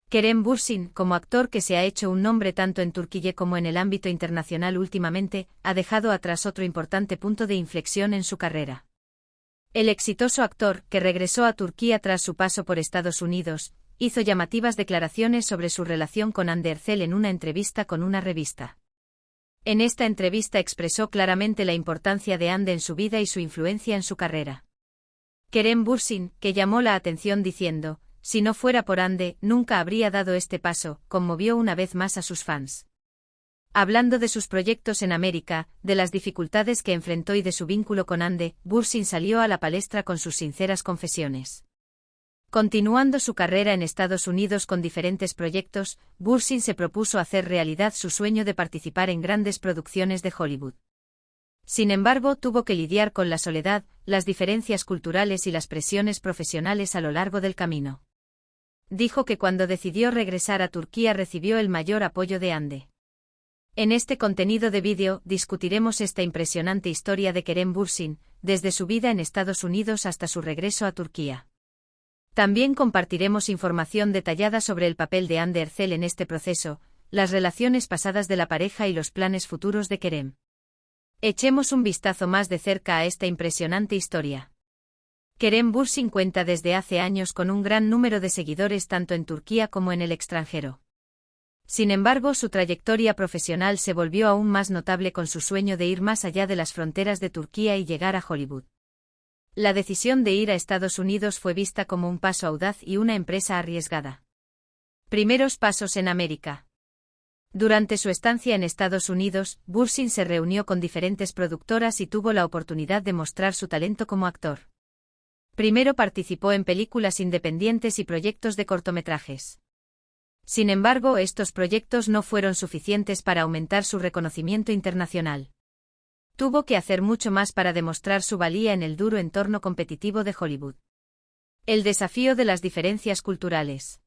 Kerem Bürsin, como actor que se ha hecho un nombre tanto en Turquía como en el ámbito internacional últimamente, ha dejado atrás otro importante punto de inflexión en su carrera. El exitoso actor, que regresó a Turquía tras su paso por Estados Unidos, hizo llamativas declaraciones sobre su relación con Hande Erçel en una entrevista con una revista. En esta entrevista expresó claramente la importancia de Hande en su vida y su influencia en su carrera. Kerem Bürsin, que llamó la atención diciendo: "Si no fuera por Hande, nunca habría dado este paso", conmovió una vez más a sus fans. Hablando de sus proyectos en América, de las dificultades que enfrentó y de su vínculo con Hande, Bürsin salió a la palestra con sus sinceras confesiones. Continuando su carrera en Estados Unidos con diferentes proyectos, Bürsin se propuso hacer realidad su sueño de participar en grandes producciones de Hollywood. Sin embargo, tuvo que lidiar con la soledad, las diferencias culturales y las presiones profesionales a lo largo del camino. Dijo que cuando decidió regresar a Turquía recibió el mayor apoyo de Hande. En este contenido de vídeo discutiremos esta impresionante historia de Kerem Bürsin, desde su vida en Estados Unidos hasta su regreso a Turquía. También compartiremos información detallada sobre el papel de Hande Erçel en este proceso, las relaciones pasadas de la pareja y los planes futuros de Kerem. Echemos un vistazo más de cerca a esta impresionante historia. Kerem Bürsin cuenta desde hace años con un gran número de seguidores tanto en Turquía como en el extranjero. Sin embargo, su trayectoria profesional se volvió aún más notable con su sueño de ir más allá de las fronteras de Turquía y llegar a Hollywood. La decisión de ir a Estados Unidos fue vista como un paso audaz y una empresa arriesgada. Primeros pasos en América. Durante su estancia en Estados Unidos, Bürsin se reunió con diferentes productoras y tuvo la oportunidad de mostrar su talento como actor. Primero participó en películas independientes y proyectos de cortometrajes. Sin embargo, estos proyectos no fueron suficientes para aumentar su reconocimiento internacional. Tuvo que hacer mucho más para demostrar su valía en el duro entorno competitivo de Hollywood. El desafío de las diferencias culturales.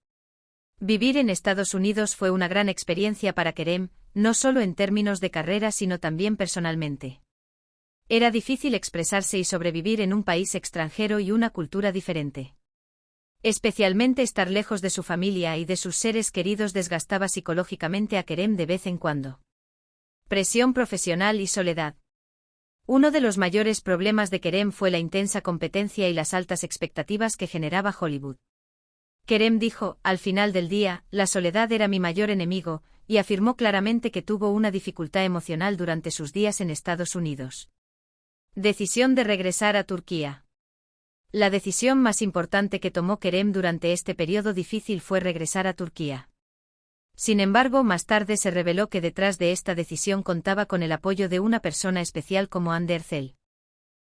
Vivir en Estados Unidos fue una gran experiencia para Kerem, no solo en términos de carrera sino también personalmente. Era difícil expresarse y sobrevivir en un país extranjero y una cultura diferente. Especialmente estar lejos de su familia y de sus seres queridos desgastaba psicológicamente a Kerem de vez en cuando. Presión profesional y soledad. Uno de los mayores problemas de Kerem fue la intensa competencia y las altas expectativas que generaba Hollywood. Kerem dijo: "Al final del día, la soledad era mi mayor enemigo", y afirmó claramente que tuvo una dificultad emocional durante sus días en Estados Unidos. Decisión de regresar a Turquía. La decisión más importante que tomó Kerem durante este periodo difícil fue regresar a Turquía. Sin embargo, más tarde se reveló que detrás de esta decisión contaba con el apoyo de una persona especial como Hande Erçel.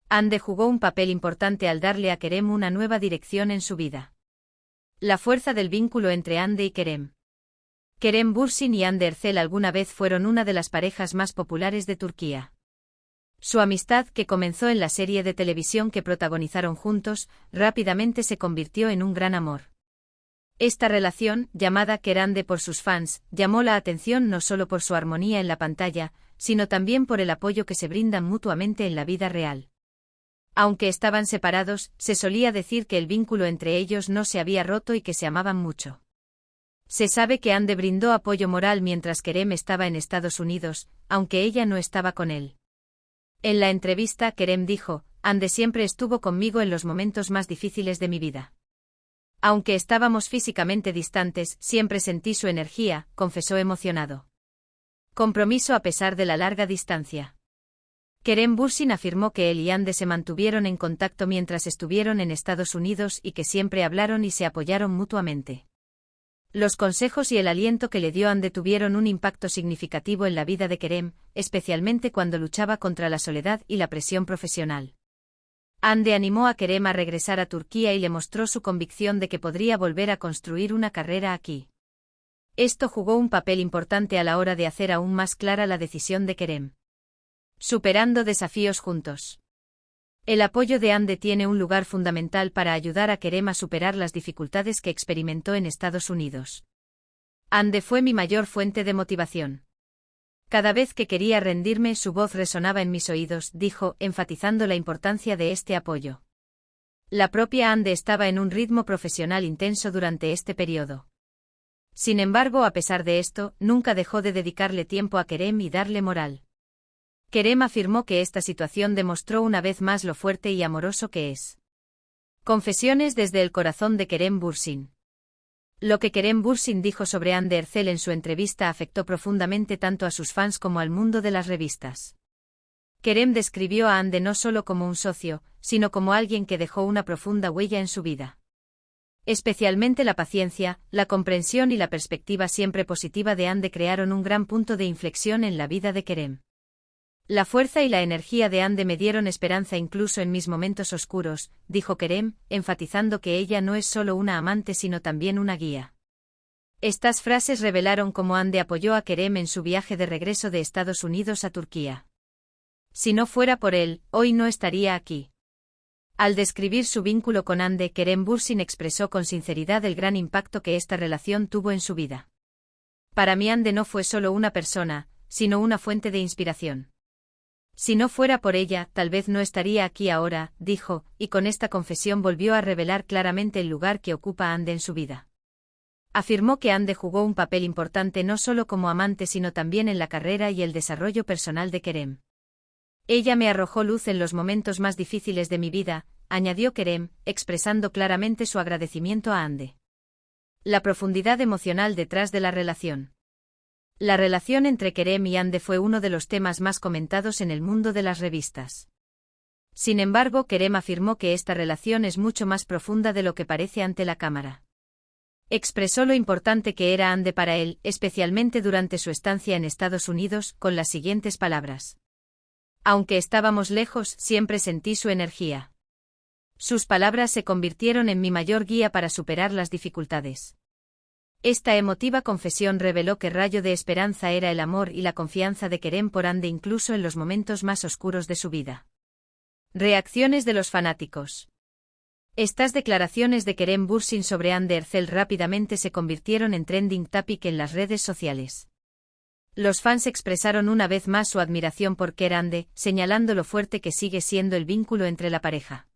Hande jugó un papel importante al darle a Kerem una nueva dirección en su vida. La fuerza del vínculo entre Hande y Kerem. Kerem Bürsin y Hande Erçel alguna vez fueron una de las parejas más populares de Turquía. Su amistad, que comenzó en la serie de televisión que protagonizaron juntos, rápidamente se convirtió en un gran amor. Esta relación, llamada Kerande por sus fans, llamó la atención no solo por su armonía en la pantalla, sino también por el apoyo que se brindan mutuamente en la vida real. Aunque estaban separados, se solía decir que el vínculo entre ellos no se había roto y que se amaban mucho. Se sabe que Hande brindó apoyo moral mientras Kerem estaba en Estados Unidos, aunque ella no estaba con él. En la entrevista, Kerem dijo: "Hande siempre estuvo conmigo en los momentos más difíciles de mi vida. Aunque estábamos físicamente distantes, siempre sentí su energía", confesó emocionado. Compromiso a pesar de la larga distancia. Kerem Bürsin afirmó que él y Hande se mantuvieron en contacto mientras estuvieron en Estados Unidos y que siempre hablaron y se apoyaron mutuamente. Los consejos y el aliento que le dio Hande tuvieron un impacto significativo en la vida de Kerem, especialmente cuando luchaba contra la soledad y la presión profesional. Hande animó a Kerem a regresar a Turquía y le mostró su convicción de que podría volver a construir una carrera aquí. Esto jugó un papel importante a la hora de hacer aún más clara la decisión de Kerem. Superando desafíos juntos. El apoyo de Hande tiene un lugar fundamental para ayudar a Kerem a superar las dificultades que experimentó en Estados Unidos. Hande fue mi mayor fuente de motivación. Cada vez que quería rendirme, su voz resonaba en mis oídos, dijo, enfatizando la importancia de este apoyo. La propia Hande estaba en un ritmo profesional intenso durante este periodo. Sin embargo, a pesar de esto, nunca dejó de dedicarle tiempo a Kerem y darle moral. Kerem afirmó que esta situación demostró una vez más lo fuerte y amoroso que es. Confesiones desde el corazón de Kerem Bürsin. Lo que Kerem Bürsin dijo sobre Hande Erçel en su entrevista afectó profundamente tanto a sus fans como al mundo de las revistas. Kerem describió a Hande no solo como un socio, sino como alguien que dejó una profunda huella en su vida. Especialmente la paciencia, la comprensión y la perspectiva siempre positiva de Hande crearon un gran punto de inflexión en la vida de Kerem. La fuerza y la energía de Hande me dieron esperanza incluso en mis momentos oscuros, dijo Kerem, enfatizando que ella no es solo una amante sino también una guía. Estas frases revelaron cómo Hande apoyó a Kerem en su viaje de regreso de Estados Unidos a Turquía. Si no fuera por él, hoy no estaría aquí. Al describir su vínculo con Hande, Kerem Bürsin expresó con sinceridad el gran impacto que esta relación tuvo en su vida. Para mí Hande no fue solo una persona, sino una fuente de inspiración. Si no fuera por ella, tal vez no estaría aquí ahora, dijo, y con esta confesión volvió a revelar claramente el lugar que ocupa Hande en su vida. Afirmó que Hande jugó un papel importante no solo como amante sino también en la carrera y el desarrollo personal de Kerem. Ella me arrojó luz en los momentos más difíciles de mi vida, añadió Kerem, expresando claramente su agradecimiento a Hande. La profundidad emocional detrás de la relación. La relación entre Kerem y Hande fue uno de los temas más comentados en el mundo de las revistas. Sin embargo, Kerem afirmó que esta relación es mucho más profunda de lo que parece ante la cámara. Expresó lo importante que era Hande para él, especialmente durante su estancia en Estados Unidos, con las siguientes palabras. Aunque estábamos lejos, siempre sentí su energía. Sus palabras se convirtieron en mi mayor guía para superar las dificultades. Esta emotiva confesión reveló que rayo de esperanza era el amor y la confianza de Kerem por Hande incluso en los momentos más oscuros de su vida. Reacciones de los fanáticos. Estas declaraciones de Kerem Bürsin sobre Hande Erçel rápidamente se convirtieron en trending topic en las redes sociales. Los fans expresaron una vez más su admiración por Hande, señalando lo fuerte que sigue siendo el vínculo entre la pareja.